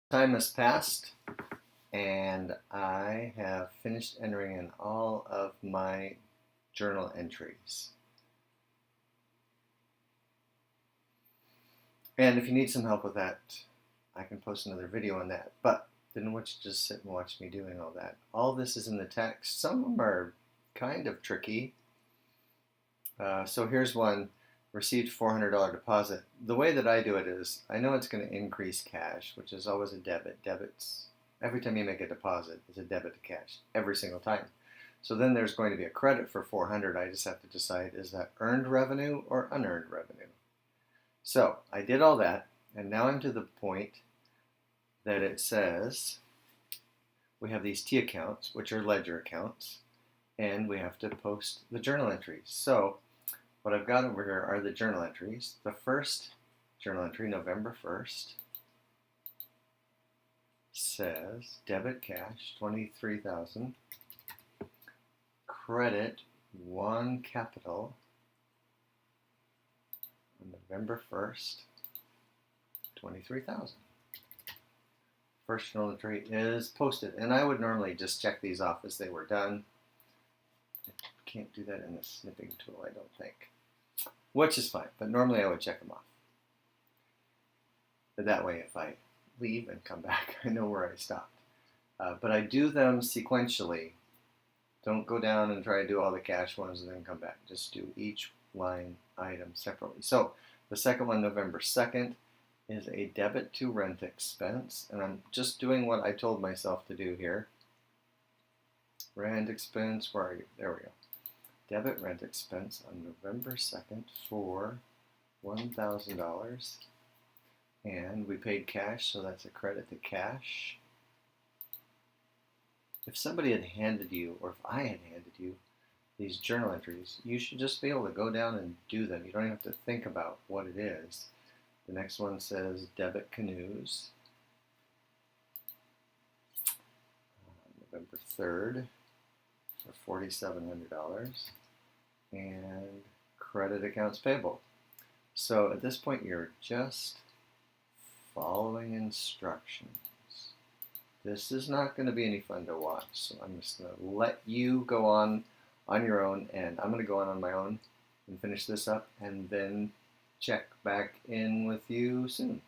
Time has passed and I have finished entering in all of my journal entries. And if you need some help with that, I can post another video on that. But didn't want you to just sit and watch me doing all that. All this is in the text. Some of them are kind of tricky. So here's one. Received $400 deposit. The way that I do it is, I know it's going to increase cash, which is always a debit. Debits, every time you make a deposit, it's a debit to cash, every single time. So then there's going to be a credit for 400. I just have to decide, is that earned revenue or unearned revenue? So I did all that, and now I'm to the point that it says we have these T accounts, which are ledger accounts, and we have to post the journal entries. So what I've got over here are the journal entries. The first journal entry, November 1st, says debit cash, 23,000, credit 1 capital on November 1st, 23,000. First journal entry is posted, and I would normally just check these off as they were done. I can't do that in the snipping tool, I don't think, which is fine, but normally I would check them off. But that way, if I leave and come back, I know where I stopped. But I do them sequentially. Don't go down and try to do all the cash ones and then come back. Just do each line item separately. So the second one, November 2nd, is a debit to rent expense. And I'm just doing what I told myself to do here. Rent expense, where are you? There we go. Debit rent expense on November 2nd for $1,000. And we paid cash, so that's a credit to cash. If somebody had handed you, or if I had handed you, these journal entries, you should just be able to go down and do them. You don't even have to think about what it is. The next one says debit canoes. November 3rd for $4,700. And credit accounts payable. So at this point, you're just following instructions. This is not going to be any fun to watch, so I'm just going to let you go on your own, and I'm going to go on my own and finish this up, and then check back in with you soon.